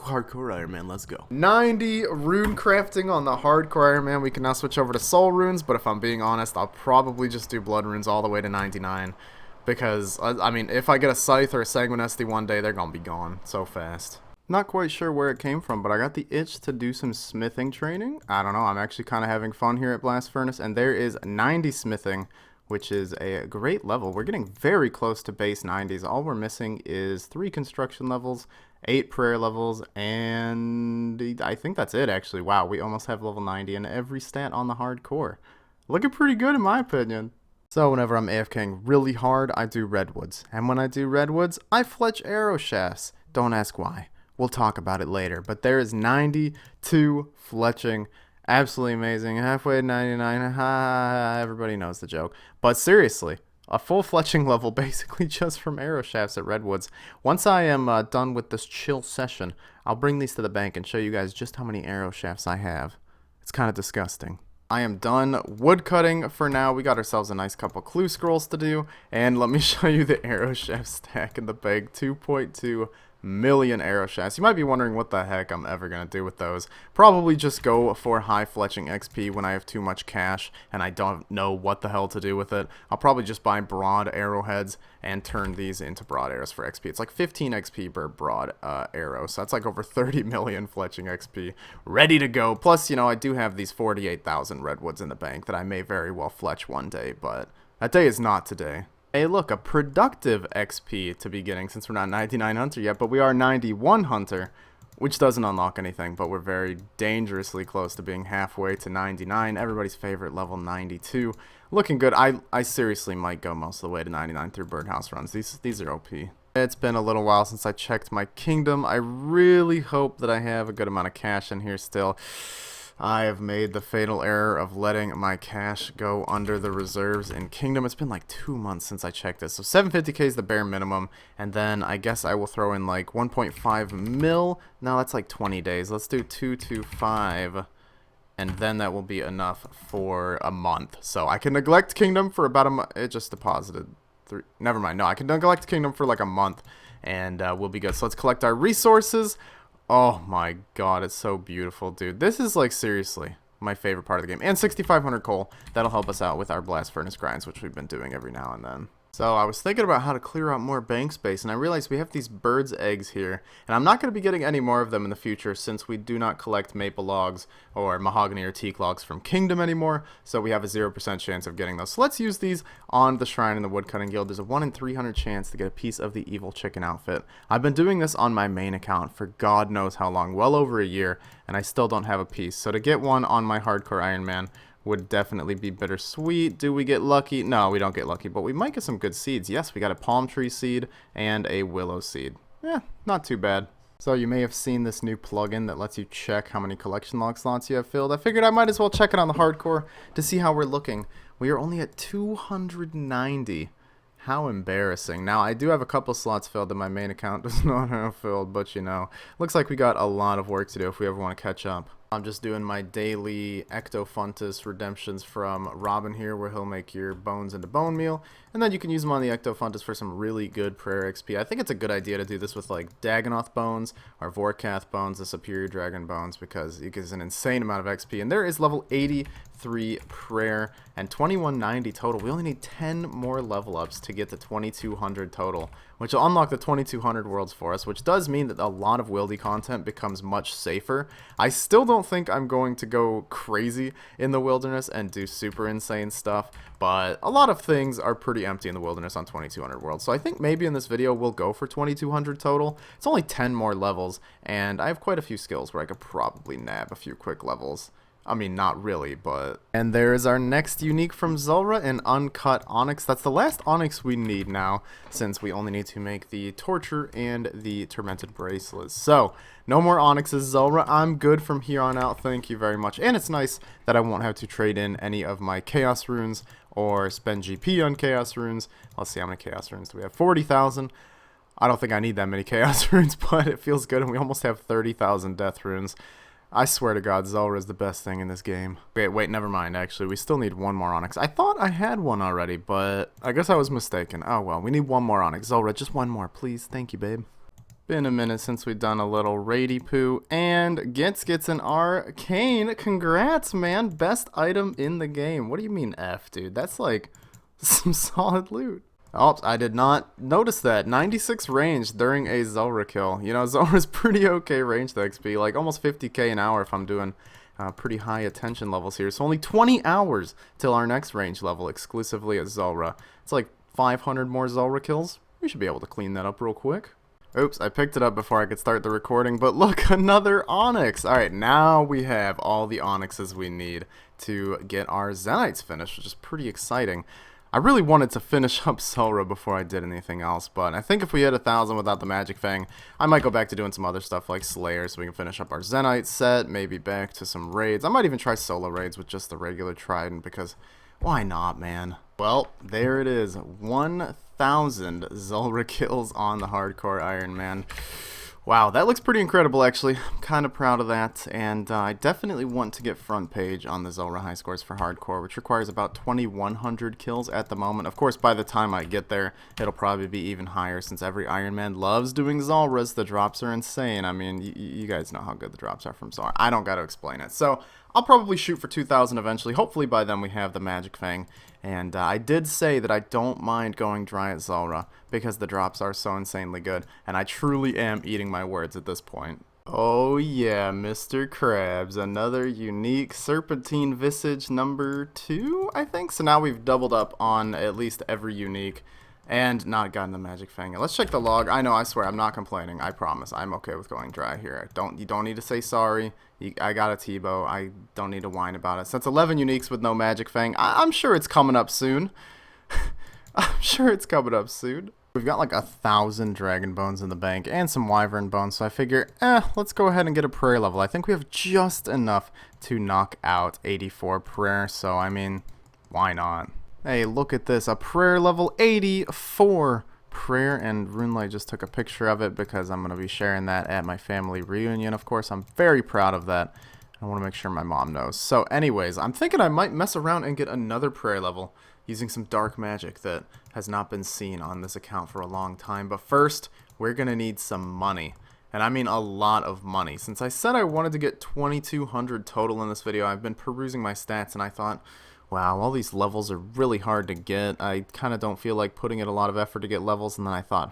hardcore Iron Man, let's go. 90 rune crafting on the hardcore Iron Man. We can now switch over to soul runes, but if I'm being honest, I'll probably just do blood runes all the way to 99. Because, I mean, if I get a scythe or a segment SD one day, they're gonna be gone so fast. Not quite sure where it came from, but I got the itch to do some smithing training. I don't know, I'm actually kind of having fun here at Blast Furnace, and there is 90 smithing, which is a great level. We're getting very close to base 90s. All we're missing is 3 construction levels, 8 prayer levels, and I think that's it, actually. Wow, we almost have level 90 in every stat on the hardcore. Looking pretty good in my opinion. So whenever I'm AFKing really hard, I do redwoods. And when I do redwoods, I fletch arrow shafts. Don't ask why. We'll talk about it later. But there is 92 fletching. Absolutely amazing. Halfway to 99. Everybody knows the joke. But seriously, a full fletching level basically just from arrow shafts at redwoods. Once I am done with this chill session, I'll bring these to the bank and show you guys just how many arrow shafts I have. It's kind of disgusting. I am done wood cutting for now. We got ourselves a nice couple clue scrolls to do. And let me show you the arrow shaft stack in the bag. 2.2 million arrow shafts. You might be wondering what the heck I'm ever going to do with those. Probably just go for high fletching XP when I have too much cash and I don't know what the hell to do with it. I'll probably just buy broad arrowheads and turn these into broad arrows for XP. It's like 15 XP per broad arrow, so that's like over 30 million fletching XP ready to go. Plus, you know, I do have these 48,000 redwoods in the bank that I may very well fletch one day, but that day is not today. Hey, look, a productive XP to be getting since we're not 99 Hunter yet, but we are 91 Hunter, which doesn't unlock anything, but we're very dangerously close to being halfway to 99. Everybody's favorite level 92. Looking good. I seriously might go most of the way to 99 through birdhouse runs. These are OP. It's been a little while since I checked my kingdom. I really hope that I have a good amount of cash in here still. I have made the fatal error of letting my cash go under the reserves in Kingdom. It's been like 2 months since I checked this. So 750k is the bare minimum. And then I guess I will throw in like 1.5 mil. No, that's like 20 days. Let's do 225. And then that will be enough for a month. So I can neglect Kingdom for about a month. It just deposited 3. Never mind. No, I can neglect Kingdom for like a month. And we'll be good. So let's collect our resources. Oh my god, it's so beautiful, dude. This is, like, seriously my favorite part of the game. And 6,500 coal. That'll help us out with our blast furnace grinds, which we've been doing every now and then. So I was thinking about how to clear out more bank space, and I realized we have these birds' eggs here. And I'm not going to be getting any more of them in the future since we do not collect maple logs or mahogany or teak logs from Kingdom anymore. So we have a 0% chance of getting those. So let's use these on the shrine in the woodcutting guild. There's a 1 in 300 chance to get a piece of the evil chicken outfit. I've been doing this on my main account for God knows how long, well over a year, and I still don't have a piece. So to get one on my hardcore Iron Man would definitely be bittersweet. Do we get lucky? No, we don't get lucky, but we might get some good seeds. Yes, we got a palm tree seed and a willow seed. Yeah, not too bad. So you may have seen this new plugin that lets you check how many collection log slots you have filled. I figured I might as well check it on the hardcore to see how we're looking. We are only at 290. How embarrassing. Now, I do have a couple slots filled that my main account does not have filled, but you know, looks like we got a lot of work to do if we ever want to catch up. I'm just doing my daily Ectofuntus redemptions from Robin here, where he'll make your bones into bone meal, and then you can use them on the Ectofuntus for some really good prayer XP. I think it's a good idea to do this with like Dagonoth bones or Vorkath bones, the superior dragon bones, because it gives an insane amount of XP. And there is level 83 prayer and 2190 total. We only need 10 more level ups to get to 2200 total, which will unlock the 2200 worlds for us, which does mean that a lot of wildy content becomes much safer. I still don't think I'm going to go crazy in the wilderness and do super insane stuff, but a lot of things are pretty empty in the wilderness on 2200 worlds. So I think maybe in this video we'll go for 2200 total. It's only 10 more levels, and I have quite a few skills where I could probably nab a few quick levels. I mean, not really, but... And there is our next unique from Zulrah, an uncut onyx. That's the last onyx we need now, since we only need to make the torture and the tormented bracelets. So, no more onyxes, Zulrah. I'm good from here on out. Thank you very much. And it's nice that I won't have to trade in any of my chaos runes or spend GP on chaos runes. Let's see, how many chaos runes do we have? 40,000. I don't think I need that many chaos runes, but it feels good, and we almost have 30,000 death runes. I swear to God, Zulrah is the best thing in this game. Wait, never mind, actually. We still need one more onyx. I thought I had one already, but I guess I was mistaken. Oh, well, we need one more onyx. Zulrah, just one more, please. Thank you, babe. Been a minute since we've done a little raidy poo, and gets an arcane. Congrats, man. Best item in the game. What do you mean F, dude? That's like some solid loot. Oh, I did not notice that. 96 range during a Zulrah kill. You know, Zulrah's pretty okay range to XP, like almost 50k an hour if I'm doing pretty high attention levels here. So only 20 hours till our next range level exclusively at Zulrah. It's like 500 more Zulrah kills. We should be able to clean that up real quick. Oops, I picked it up before I could start the recording, but look, another Onyx. Alright, now we have all the Onyxes we need to get our Zenites finished, which is pretty exciting. I really wanted to finish up Zulrah before I did anything else, but I think if we hit 1,000 without the Magic Fang, I might go back to doing some other stuff like Slayer so we can finish up our Zenite set, maybe back to some raids. I might even try solo raids with just the regular Trident because why not, man? Well, there it is. 1,000 Zulrah kills on the Hardcore Iron Man. Wow, that looks pretty incredible, actually. I'm kind of proud of that, and I definitely want to get front page on the Zulrah high scores for Hardcore, which requires about 2,100 kills at the moment. Of course, by the time I get there, it'll probably be even higher, since every Iron Man loves doing Zulrahs. The drops are insane. I mean, you guys know how good the drops are from Zulrah. I don't got to explain it. So, I'll probably shoot for 2,000 eventually. Hopefully by then we have the Magic Fang. And I did say that I don't mind going dry at Zulrah because the drops are so insanely good. And I truly am eating my words at this point. Oh yeah, Mr. Krabs. Another unique Serpentine Visage number 2, I think. So now we've doubled up on at least every unique. And not gotten the Magic Fang. Let's check the log. I know, I swear, I'm not complaining. I promise. I'm okay with going dry here. You don't need to say sorry. I got a T-bow. I don't need to whine about it. So that's 11 uniques with no Magic Fang. I'm sure it's coming up soon. I'm sure it's coming up soon. We've got like 1,000 Dragon Bones in the bank and some Wyvern Bones. So I figure, let's go ahead and get a Prayer level. I think we have just enough to knock out 84 Prayer. So, I mean, why not? Hey, look at this, a Prayer level 84 Prayer, and RuneLight just took a picture of it because I'm going to be sharing that at my family reunion. Of course, I'm very proud of that. I want to make sure my mom knows. So anyways, I'm thinking I might mess around and get another Prayer level using some dark magic that has not been seen on this account for a long time. But first, we're going to need some money. And I mean a lot of money. Since I said I wanted to get 2,200 total in this video, I've been perusing my stats and I thought, wow, all these levels are really hard to get. I kind of don't feel like putting in a lot of effort to get levels, and then I thought,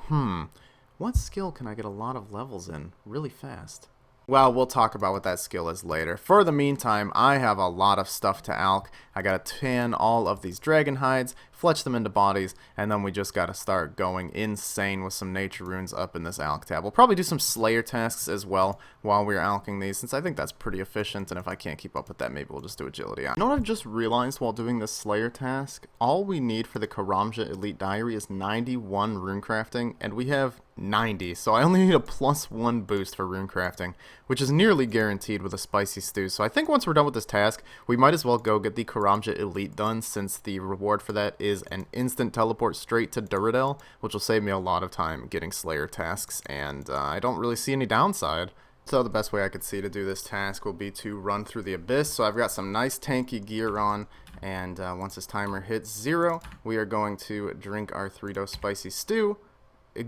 what skill can I get a lot of levels in really fast? Well, we'll talk about what that skill is later. For the meantime, I have a lot of stuff to alch. I gotta tan all of these dragon hides, fletch them into bodies, and then we just gotta start going insane with some nature runes up in this alch tab. We'll probably do some Slayer tasks as well while we're alching these, since I think that's pretty efficient, and if I can't keep up with that, maybe we'll just do agility. You know what I've just realized while doing this Slayer task? All we need for the Karamja Elite Diary is 91 rune crafting, and we have 90, so I only need a +1 boost for rune crafting, which is nearly guaranteed with a spicy stew. So I think once we're done with this task, we might as well go get the Karamja Elite done, since the reward for that is an instant teleport straight to Duradel, which will save me a lot of time getting Slayer tasks, and I don't really see any downside. So the best way I could see to do this task will be to run through the Abyss. So I've got some nice tanky gear on, and once this timer hits 0, we are going to drink our 3-dose spicy stew,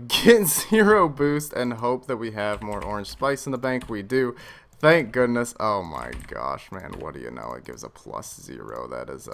get 0 boost, and hope that we have more orange spice in the bank. We do. Thank goodness. Oh my gosh, man, what do you know? It gives a +0. That is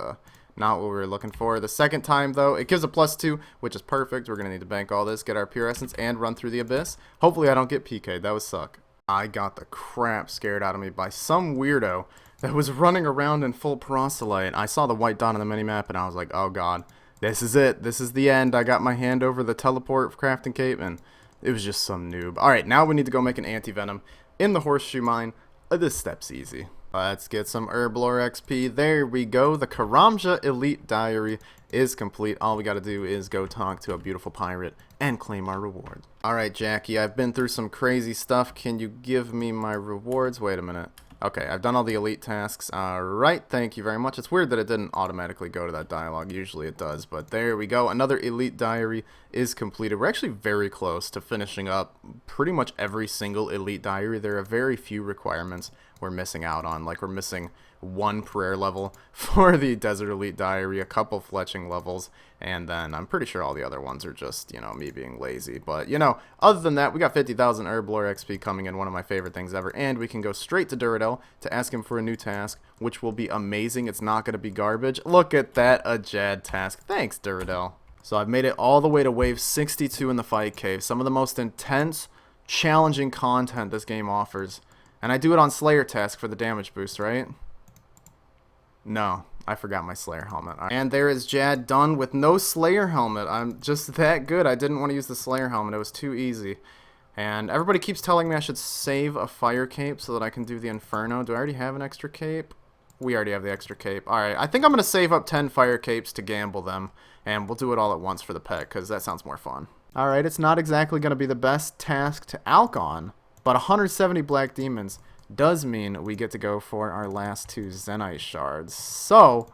not what we were looking for. The second time, though, it gives a +2, which is perfect. We're going to need to bank all this, get our pure essence, and run through the Abyss. Hopefully I don't get PK'd. That would suck. I got the crap scared out of me by some weirdo that was running around in full proselyte. I saw the white dot on the minimap, and I was like, oh god. This is it. This is the end. I got my hand over the teleport crafting cape, and it was just some noob. Alright, now we need to go make an anti-venom in the horseshoe mine. This step's easy. Let's get some Herblore XP. There we go. The Karamja Elite Diary is complete. All we gotta do is go talk to a beautiful pirate and claim our reward. Alright, Jackie, I've been through some crazy stuff. Can you give me my rewards? Wait a minute. Okay, I've done all the elite tasks. Alright, thank you very much. It's weird that it didn't automatically go to that dialogue. Usually it does, but there we go. Another elite diary is completed. We're actually very close to finishing up pretty much every single elite diary. There are very few requirements we're missing out on. Like, we're missing one prayer level for the Desert Elite Diary, a couple fletching levels, and then I'm pretty sure all the other ones are just, you know, me being lazy. But, you know, other than that, we got 50,000 Herblore XP coming in, one of my favorite things ever, and we can go straight to Duradel to ask him for a new task, which will be amazing. It's not going to be garbage. Look at that, a Jad task. Thanks, Duradel. So I've made it all the way to wave 62 in the Fight Cave, some of the most intense, challenging content this game offers. And I do it on Slayer task for the damage boost, right? No, I forgot my Slayer helmet. And there is Jad done with no Slayer helmet. I'm just that good. I didn't want to use the Slayer helmet. It was too easy. And everybody keeps telling me I should save a fire cape so that I can do the Inferno. Do I already have an extra cape? We already have the extra cape. Alright, I think I'm going to save up 10 fire capes to gamble them. And we'll do it all at once for the pet, because that sounds more fun. Alright, it's not exactly going to be the best task to alch on, but 170 Black Demons does mean we get to go for our last 2 Zenyte shards. So,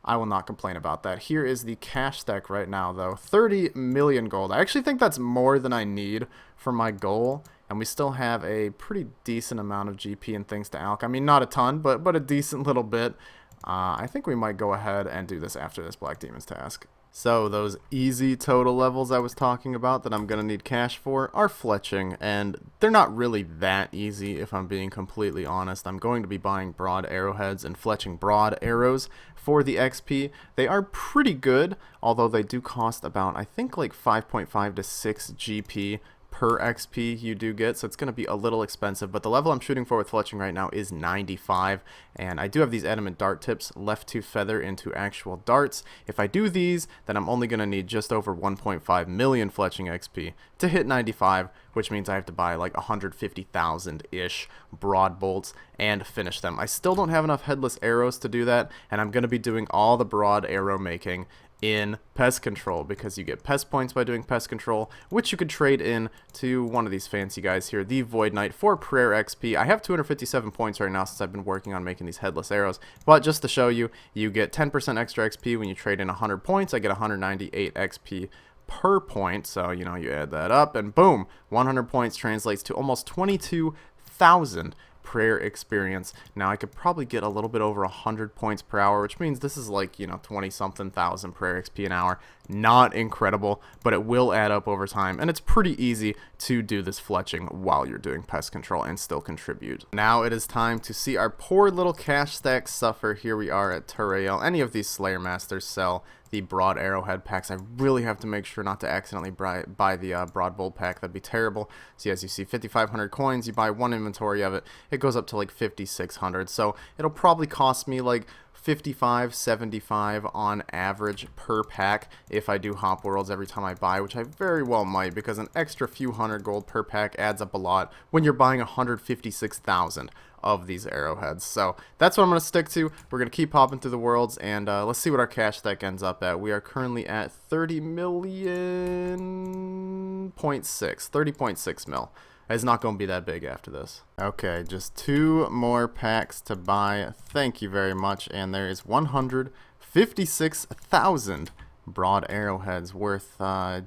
I will not complain about that. Here is the cash stack right now, though. 30 million gold. I actually think that's more than I need for my goal. And we still have a pretty decent amount of GP and things to alch. I mean, not a ton, but a decent little bit. I think we might go ahead and do this after this Black Demons task. So those easy total levels I was talking about that I'm going to need cash for are fletching, and they're not really that easy if I'm being completely honest. I'm going to be buying broad arrowheads and fletching broad arrows for the XP. They are pretty good, although they do cost about, I think, like 5.5 to 6 GP per XP you do get, so it's going to be a little expensive, but the level I'm shooting for with fletching right now is 95, and I do have these adamant dart tips left to feather into actual darts. If I do these, then I'm only going to need just over 1.5 million fletching XP to hit 95, which means I have to buy like 150,000-ish broad bolts and finish them. I still don't have enough headless arrows to do that, and I'm going to be doing all the broad arrow making in pest control, because you get pest points by doing pest control, which you could trade in to one of these fancy guys here, the Void Knight, for prayer XP. I have 257 points right now since I've been working on making these headless arrows, but just to show you, you get 10% extra XP when you trade in 100 points. I get 198 XP per point, so you know, you add that up and boom, 100 points translates to almost 22,000 prayer experience. Now I could probably get a little bit over 100 points per hour, which means this is like, you know, 20 something thousand prayer XP an hour. Not incredible, but it will add up over time, and it's pretty easy to do this fletching while you're doing pest control and still contribute. Now it is time to see our poor little cash stack suffer. Here we are at Turael. Any of these Slayer Masters sell the broad arrowhead packs. I really have to make sure not to accidentally buy the broad bolt pack. That'd be terrible. So as you see, 5,500 coins, you buy one inventory of it, it goes up to like 5,600. So it'll probably cost me like 55, 75 on average per pack if I do Hop Worlds every time I buy, which I very well might, because an extra few hundred gold per pack adds up a lot when you're buying 156,000 of these arrowheads. So that's what I'm going to stick to. We're going to keep hopping through the worlds, and let's see what our cash stack ends up at. We are currently at 30.6 mil. It's not going to be that big after this. Okay, just 2 more packs to buy. Thank you very much. And there is 156,000 broad arrowheads worth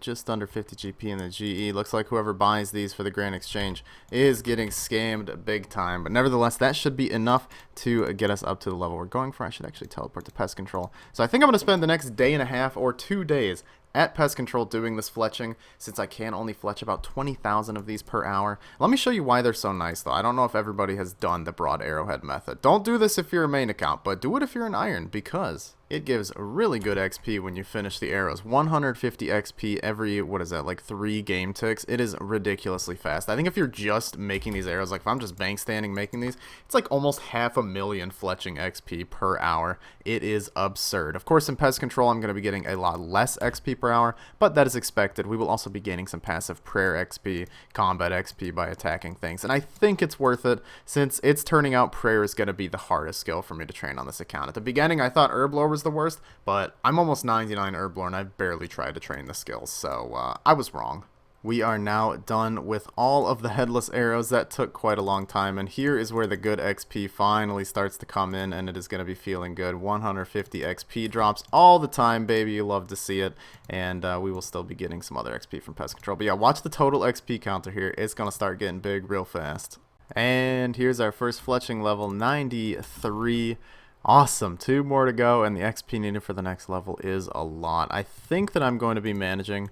just under 50 GP in the GE. Looks like whoever buys these for the Grand Exchange is getting scammed big time. But nevertheless, that should be enough to get us up to the level we're going for. I should actually teleport to pest control. So I think I'm going to spend the next day and a half or 2 days at pest control doing this fletching, since I can only fletch about 20,000 of these per hour. Let me show you why they're so nice, though. I don't know if everybody has done the broad arrowhead method. Don't do this if you're a main account, but do it if you're an iron, because it gives really good XP when you finish the arrows. 150 XP every, what is that, like 3 game ticks. It is ridiculously fast. I think if you're just making these arrows, like if I'm just bank standing making these, it's like almost 500,000 fletching XP per hour. It is absurd. Of course, in pest control, I'm going to be getting a lot less XP per hour, but that is expected. We will also be gaining some passive prayer XP, combat XP by attacking things, and I think it's worth it, since it's turning out prayer is going to be the hardest skill for me to train on this account. At the beginning, I thought Herblore was the worst, but I'm almost 99 Herblore, and I've barely tried to train the skills, so I was wrong. We are now done with all of the headless arrows. That took quite a long time, and here is where the good XP finally starts to come in, and it is going to be feeling good. 150 XP drops all the time, baby. You love to see it, and we will still be getting some other XP from pest control. But yeah, watch the total XP counter here. It's going to start getting big real fast. And here's our first fletching level, 93. Awesome, 2 more to go, and the XP needed for the next level is a lot. I think that I'm going to be managing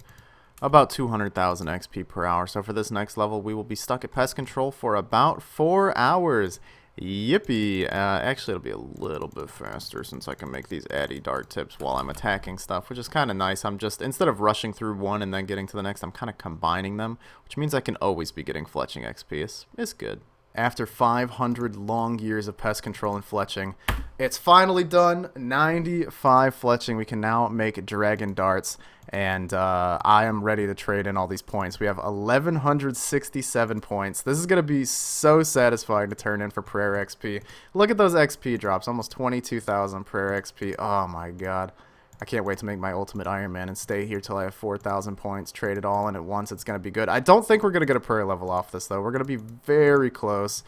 about 200,000 XP per hour. So for this next level, we will be stuck at pest control for about 4 hours. Yippee. Actually, it'll be a little bit faster since I can make these addy dart tips while I'm attacking stuff, which is kind of nice. I'm just, instead of rushing through one and then getting to the next, I'm kind of combining them, which means I can always be getting fletching XP. It's good. After 500 long years of pest control and fletching, it's finally done. 95 fletching. We can now make dragon darts, and I am ready to trade in all these points. We have 1,167 points. This is going to be so satisfying to turn in for prayer XP. Look at those XP drops. Almost 22,000 prayer XP. Oh my god. I can't wait to make my ultimate Iron Man and stay here till I have 4,000 points, trade it all in at once. It's going to be good. I don't think we're going to get a prayer level off this, though. We're going to be very close.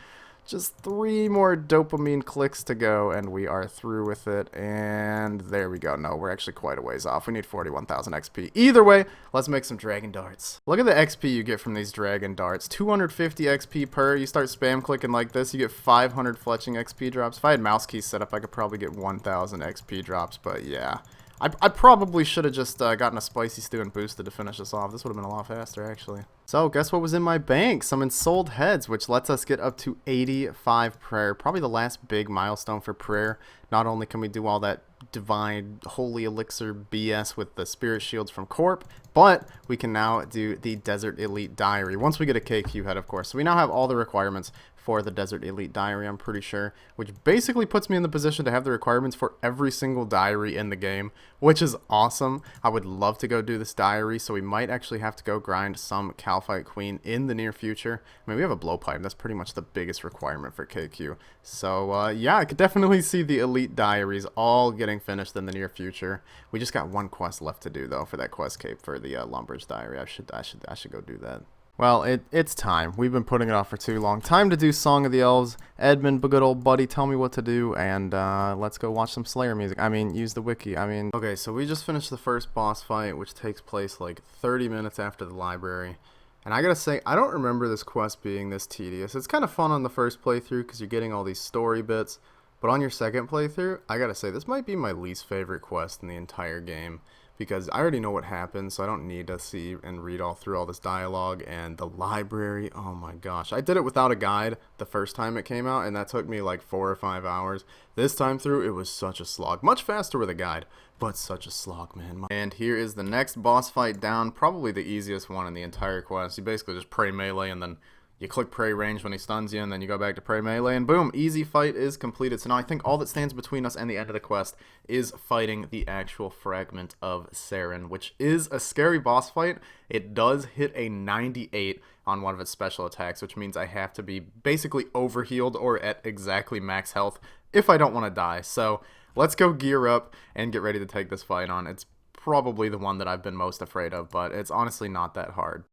Just 3 more dopamine clicks to go, and we are through with it. And there we go. No, we're actually quite a ways off. We need 41,000 XP. Either way, let's make some dragon darts. Look at the XP you get from these dragon darts. 250 XP per. You start spam clicking like this, you get 500 fletching XP drops. If I had mouse keys set up, I could probably get 1,000 XP drops, but yeah. I probably should have just gotten a spicy stew and boosted to finish this off. This would have been a lot faster, actually. So, guess what was in my bank? Some ensouled heads, which lets us get up to 85 prayer. Probably the last big milestone for prayer. Not only can we do all that divine holy elixir BS with the spirit shields from Corp, but we can now do the Desert Elite Diary. Once we get a KQ head, of course. So we now have all the requirements for the Desert Elite Diary, I'm pretty sure, which basically puts me in the position to have the requirements for every single diary in the game, which is awesome. I would love to go do this diary, so we might actually have to go grind some Calphite Queen in the near future. I mean, we have a blowpipe. That's pretty much the biggest requirement for KQ. So, yeah, I could definitely see the Elite Diaries all getting finished in the near future. We just got one quest left to do, though, for that quest cape for the Lumbridge Diary. I should go do that. Well, it's time. We've been putting it off for too long. Time to do Song of the Elves. Edmund, good old buddy, tell me what to do, and let's go watch some Slayer music. I mean, use the wiki. Okay, so we just finished the first boss fight, which takes place like 30 minutes after the library. And I gotta say, I don't remember this quest being this tedious. It's kind of fun on the first playthrough because you're getting all these story bits. But on your second playthrough, I gotta say, this might be my least favorite quest in the entire game. Because I already know what happens, so I don't need to see and read all through all this dialogue. And the library, oh my gosh. I did it without a guide the first time it came out, and that took me like 4 or 5 hours. This time through, it was such a slog. Much faster with a guide, but such a slog, man. And here is the next boss fight down, probably the easiest one in the entire quest. You basically just pray melee, and then you click pray range when he stuns you, and then you go back to pray melee, and boom, easy fight is completed. So now I think all that stands between us and the end of the quest is fighting the actual Fragment of Saren, which is a scary boss fight. It does hit a 98 on one of its special attacks, which means I have to be basically overhealed or at exactly max health if I don't want to die. So let's go gear up and get ready to take this fight on. It's probably the one that I've been most afraid of, but it's honestly not that hard.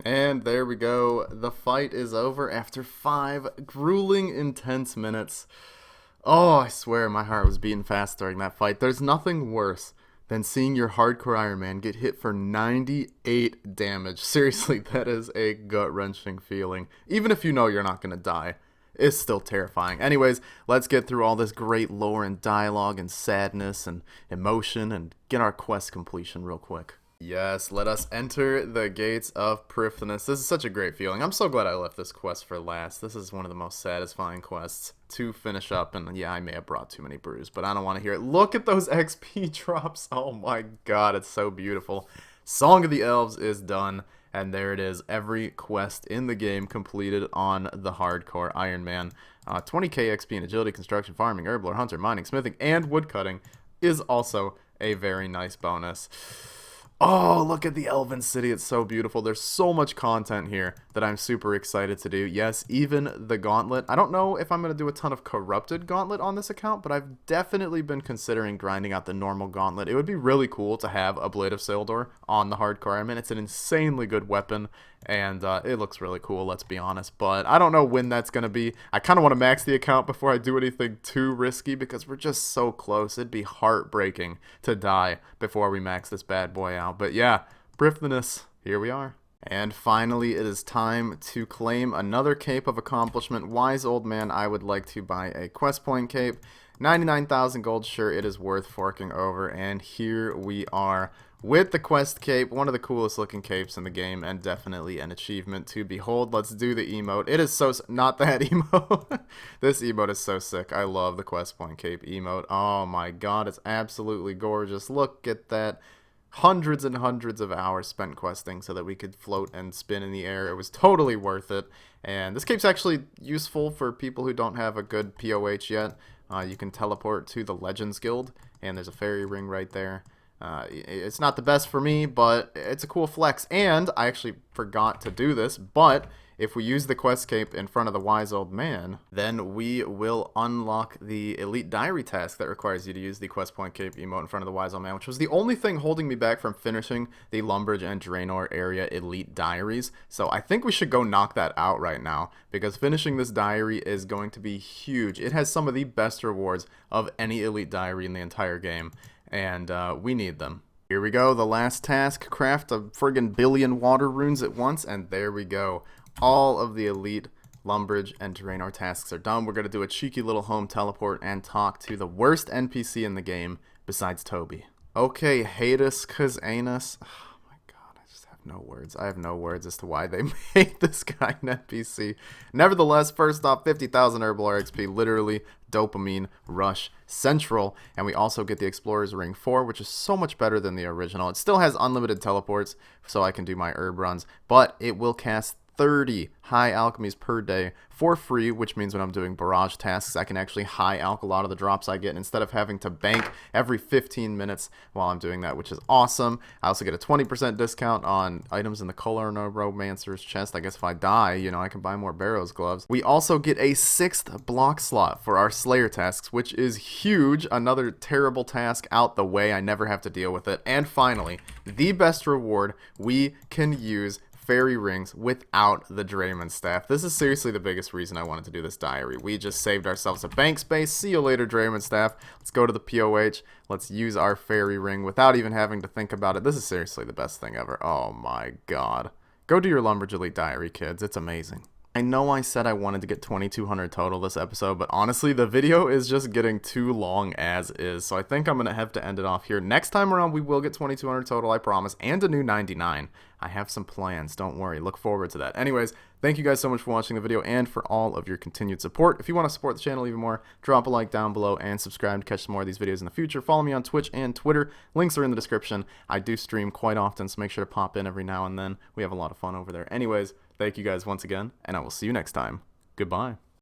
And there we go. The fight is over after 5 grueling, intense minutes. Oh, I swear my heart was beating fast during that fight. There's nothing worse than seeing your hardcore Iron Man get hit for 98 damage. Seriously, that is a gut-wrenching feeling. Even if you know you're not going to die, it's still terrifying. Anyways, let's get through all this great lore and dialogue and sadness and emotion and get our quest completion real quick. Yes, let us enter the gates of Prifddinas. This is such a great feeling. I'm so glad I left this quest for last. This is one of the most satisfying quests to finish up. And yeah, I may have brought too many brews, but I don't want to hear it. Look at those XP drops. Oh my god, it's so beautiful. Song of the Elves is done. And there it is. Every quest in the game completed on the hardcore Iron Man. 20k XP in agility, construction, farming, herbal, hunter, mining, smithing, and woodcutting is also a very nice bonus. Oh, look at the Elven City. It's so beautiful. There's so much content here that I'm super excited to do. Yes, even the Gauntlet. I don't know if I'm going to do a ton of Corrupted Gauntlet on this account, but I've definitely been considering grinding out the normal Gauntlet. It would be really cool to have a Blade of Sildor on the hardcore Iron Man. It's an insanely good weapon, and it looks really cool, let's be honest. But I don't know when that's going to be. I kind of want to max the account before I do anything too risky because we're just so close. It'd be heartbreaking to die before we max this bad boy out. But yeah, Prifddinas, here we are. And finally, it is time to claim another cape of accomplishment. Wise old man, I would like to buy a quest point cape. 99,000 gold, sure, it is worth forking over. And here we are with the quest cape, one of the coolest looking capes in the game, and definitely an achievement to behold. Let's do the emote. It is so, not that emote. This emote is so sick. I love the quest point cape emote. Oh my god, it's absolutely gorgeous. Look at that. Hundreds and hundreds of hours spent questing so that we could float and spin in the air. It was totally worth it. And this cape's actually useful for people who don't have a good POH yet. You can teleport to the Legends Guild, and there's a fairy ring right there. It's not the best for me, but it's a cool flex. And I actually forgot to do this, but if we use the quest cape in front of the wise old man, then we will unlock the elite diary task that requires you to use the quest point cape emote in front of the wise old man, which was the only thing holding me back from finishing the Lumbridge and Draenor area elite diaries. So I think we should go knock that out right now, because finishing this diary is going to be huge. It has some of the best rewards of any elite diary in the entire game, and we need them. Here we go, the last task, craft a friggin' billion water runes at once, and there we go. All of the elite Lumbridge and Draenor tasks are done. We're going to do a cheeky little home teleport and talk to the worst NPC in the game besides Toby. Okay, Hades Kazanus. Oh my god, I just have no words. I have no words as to why they made this guy an NPC. Nevertheless, first off, 50,000 herbal XP, literally dopamine rush central, and we also get the Explorer's Ring 4, which is so much better than the original. It still has unlimited teleports, so I can do my herb runs, but it will cast 30 high alchemies per day for free, which means when I'm doing barrage tasks, I can actually high alch a lot of the drops I get instead of having to bank every 15 minutes while I'm doing that, which is awesome. I also get a 20% discount on items in the Coloromancer's chest. I guess if I die, you know, I can buy more Barrow's gloves. We also get a 6th block slot for our Slayer tasks, which is huge. Another terrible task out the way. I never have to deal with it. And finally, the best reward, we can use fairy rings without the Draymond staff. This is seriously the biggest reason I wanted to do this diary. We just saved ourselves a bank space. See you later, Draymond staff. Let's go to the POH. Let's use our fairy ring without even having to think about it. This is seriously the best thing ever. Oh my god. Go do your Lumbridge Elite diary, kids. It's amazing. I know I said I wanted to get 2,200 total this episode, but honestly, the video is just getting too long as is, so I think I'm going to have to end it off here. Next time around, we will get 2,200 total, I promise, and a new 99. I have some plans, don't worry, look forward to that. Anyways, thank you guys so much for watching the video and for all of your continued support. If you want to support the channel even more, drop a like down below and subscribe to catch some more of these videos in the future. Follow me on Twitch and Twitter. Links are in the description. I do stream quite often, so make sure to pop in every now and then. We have a lot of fun over there. Anyways, thank you guys once again, and I will see you next time. Goodbye.